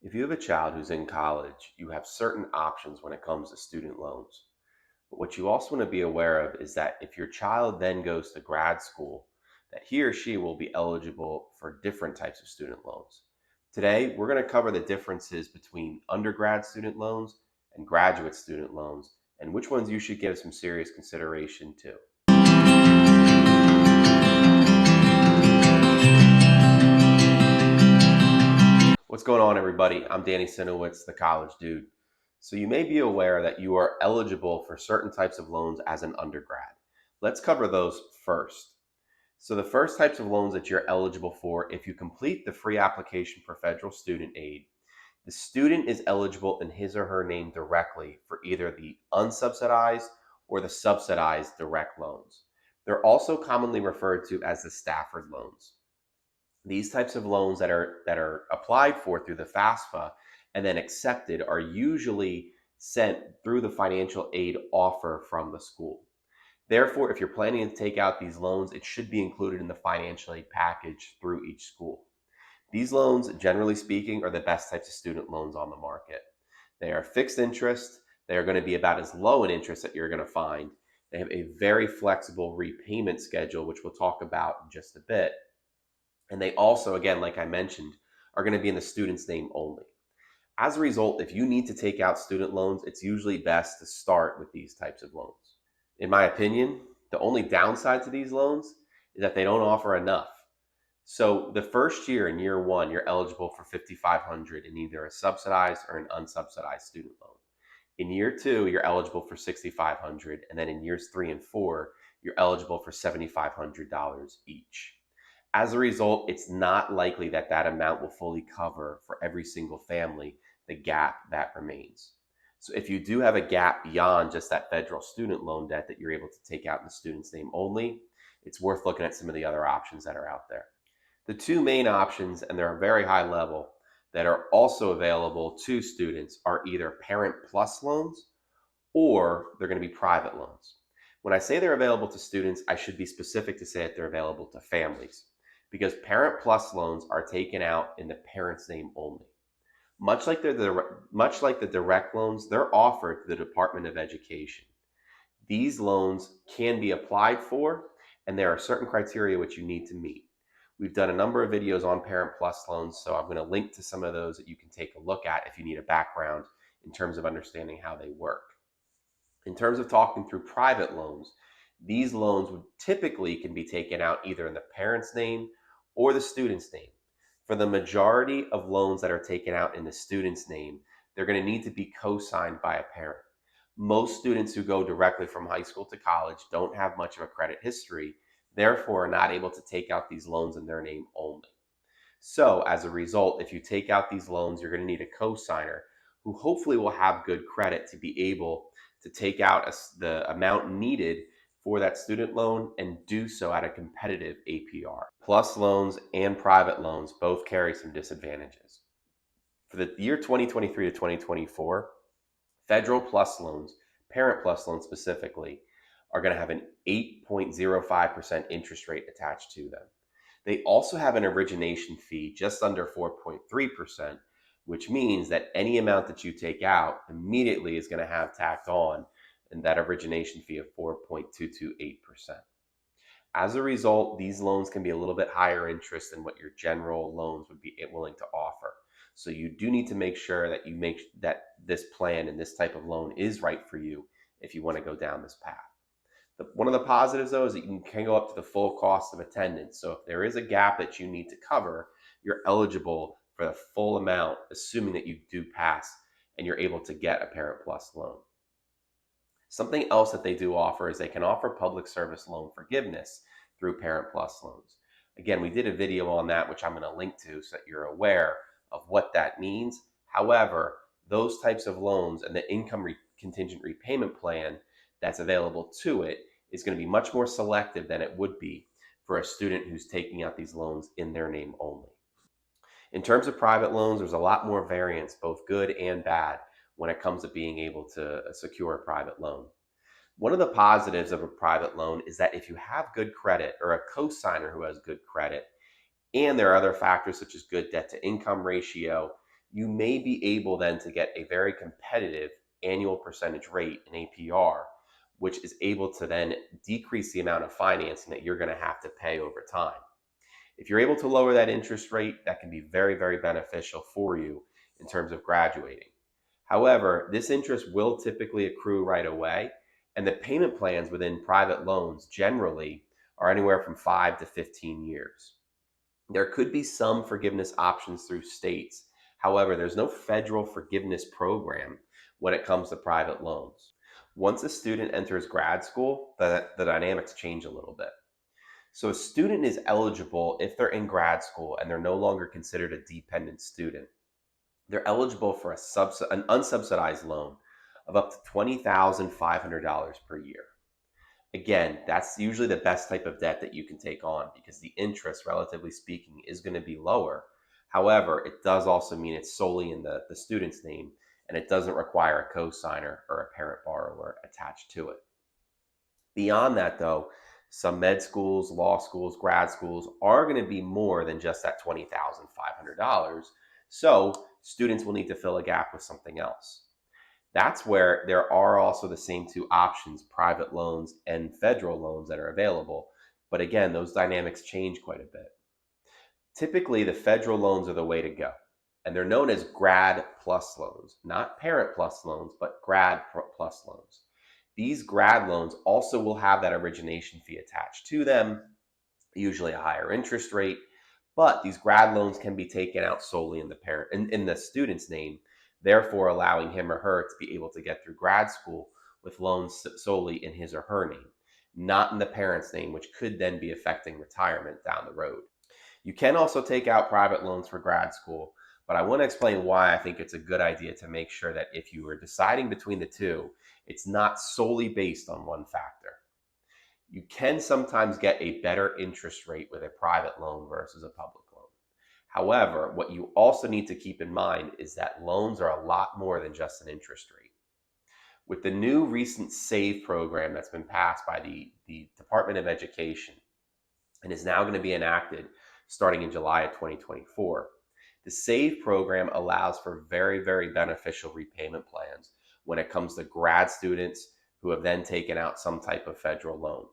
If you have a child who's in college, you have certain options when it comes to student loans. But what you also want to be aware of is that if your child then goes to grad school, that he or she will be eligible for different types of student loans. Today, we're going to cover the differences between undergrad student loans and graduate student loans and which ones you should give some serious consideration to. What's going on, everybody? I'm Danny Sinowitz, the College Dude. So you may be aware that you are eligible for certain types of loans as an undergrad. Let's cover those first. So the first types of loans that you're eligible for, if you complete the free application for federal student aid, the student is eligible in his or her name directly for either the unsubsidized or the subsidized direct loans. They're also commonly referred to as the Stafford loans. These types of loans that are applied for through the FAFSA and then accepted are usually sent through the financial aid offer from the school. Therefore, if you're planning to take out these loans, it should be included in the financial aid package through each school. These loans, generally speaking, are the best types of student loans on the market. They are fixed interest. They are going to be about as low an interest that you're going to find. They have a very flexible repayment schedule, which we'll talk about in just a bit. And they also, again, like I mentioned, are going to be in the student's name only. As a result, if you need to take out student loans, it's usually best to start with these types of loans. In my opinion, the only downside to these loans is that they don't offer enough. So the first year, in year one, you're eligible for $5,500 in either a subsidized or an unsubsidized student loan. In year two, you're eligible for $6,500, and then in years 3 and 4, you're eligible for $7,500 each. As a result, it's not likely that that amount will fully cover for every single family the gap that remains. So if you do have a gap beyond just that federal student loan debt that you're able to take out in the student's name only, it's worth looking at some of the other options that are out there. The two main options, and they're a very high level, that are also available to students are either Parent Plus loans or they're going to be private loans. When I say they're available to students, I should be specific to say that they're available to families because Parent Plus loans are taken out in the parent's name only. Much like the direct loans, they're offered to the Department of Education. These loans can be applied for, and there are certain criteria which you need to meet. We've done a number of videos on Parent Plus loans, so I'm going to link to some of those that you can take a look at if you need a background in terms of understanding how they work. In terms of talking through private loans, these loans would typically can be taken out either in the parent's name or the student's name. For the majority of loans that are taken out in the student's name, they're going to need to be co-signed by a parent. Most students who go directly from high school to college don't have much of a credit history, therefore are not able to take out these loans in their name only. So as a result, if you take out these loans, you're going to need a co-signer who hopefully will have good credit to be able to take out the amount needed for that student loan and do so at a competitive APR. Plus loans and private loans both carry some disadvantages. For the year 2023 to 2024, federal plus loans, Parent Plus loans specifically, are going to have an 8.05% interest rate attached to them. They also have an origination fee just under 4.3%, which means that any amount that you take out immediately is going to have tacked on and that origination fee of 4.228%. As a result, these loans can be a little bit higher interest than what your general loans would be willing to offer. So you do need to make sure that you make that this plan and this type of loan is right for you if you want to go down this path. One of the positives, though, is that you can go up to the full cost of attendance. So if there is a gap that you need to cover, you're eligible for the full amount, assuming that you do pass and you're able to get a Parent Plus loan. Something else that they do offer is they can offer public service loan forgiveness through Parent Plus loans. Again, we did a video on that, which I'm going to link to so that you're aware of what that means. However, those types of loans and the contingent repayment plan that's available to it is going to be much more selective than it would be for a student who's taking out these loans in their name only. In terms of private loans, there's a lot more variance, both good and bad, when it comes to being able to secure a private loan. One of the positives of a private loan is that if you have good credit or a co-signer who has good credit, and there are other factors such as good debt to income ratio, you may be able then to get a very competitive annual percentage rate in APR, which is able to then decrease the amount of financing that you're going to have to pay over time. If you're able to lower that interest rate, that can be very, very beneficial for you in terms of graduating. However, this interest will typically accrue right away, and the payment plans within private loans generally are anywhere from 5 to 15 years. There could be some forgiveness options through states. However, there's no federal forgiveness program when it comes to private loans. Once a student enters grad school, the dynamics change a little bit. So a student is eligible if they're in grad school and they're no longer considered a dependent student. They're eligible for an unsubsidized loan of up to $20,500 per year. Again, that's usually the best type of debt that you can take on because the interest, relatively speaking, is going to be lower. However, it does also mean it's solely in the student's name and it doesn't require a cosigner or a parent borrower attached to it. Beyond that, though, some med schools, law schools, grad schools are going to be more than just that $20,500. So students will need to fill a gap with something else. That's where there are also the same two options, private loans and federal loans, that are available. But again, those dynamics change quite a bit. Typically, the federal loans are the way to go. And they're known as grad plus loans, not parent plus loans, but grad plus loans. These grad loans also will have that origination fee attached to them, usually a higher interest rate. But these grad loans can be taken out solely in the student's name, therefore allowing him or her to be able to get through grad school with loans solely in his or her name, not in the parent's name, which could then be affecting retirement down the road. You can also take out private loans for grad school, but I want to explain why I think it's a good idea to make sure that if you are deciding between the two, it's not solely based on one factor. You can sometimes get a better interest rate with a private loan versus a public loan. However, what you also need to keep in mind is that loans are a lot more than just an interest rate. With the new recent SAVE program that's been passed by the Department of Education and is now going to be enacted starting in July of 2024, the SAVE program allows for very, very beneficial repayment plans when it comes to grad students who have then taken out some type of federal loan.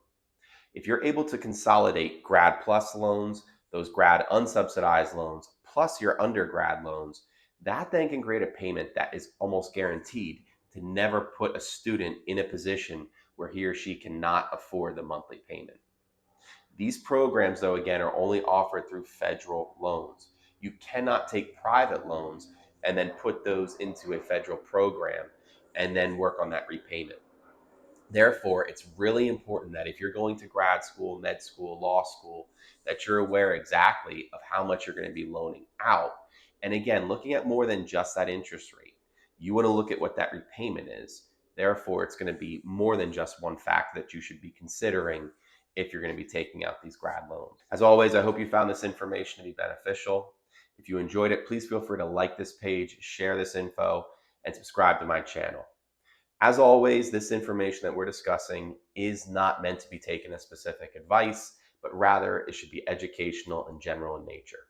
If you're able to consolidate grad plus loans, those grad unsubsidized loans, plus your undergrad loans, that then can create a payment that is almost guaranteed to never put a student in a position where he or she cannot afford the monthly payment. These programs, though, again, are only offered through federal loans. You cannot take private loans and then put those into a federal program and then work on that repayment. Therefore, it's really important that if you're going to grad school, med school, law school, that you're aware exactly of how much you're going to be loaning out. And again, looking at more than just that interest rate, you want to look at what that repayment is. Therefore, it's going to be more than just one factor that you should be considering if you're going to be taking out these grad loans. As always, I hope you found this information to be beneficial. If you enjoyed it, please feel free to like this page, share this info, and subscribe to my channel. As always, this information that we're discussing is not meant to be taken as specific advice, but rather it should be educational and general in nature.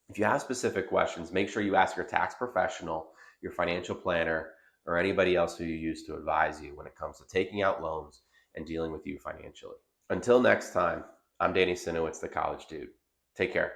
If you have specific questions, make sure you ask your tax professional, your financial planner, or anybody else who you use to advise you when it comes to taking out loans and dealing with you financially. Until next time, I'm Danny Sinowitz, the College Dude. Take care.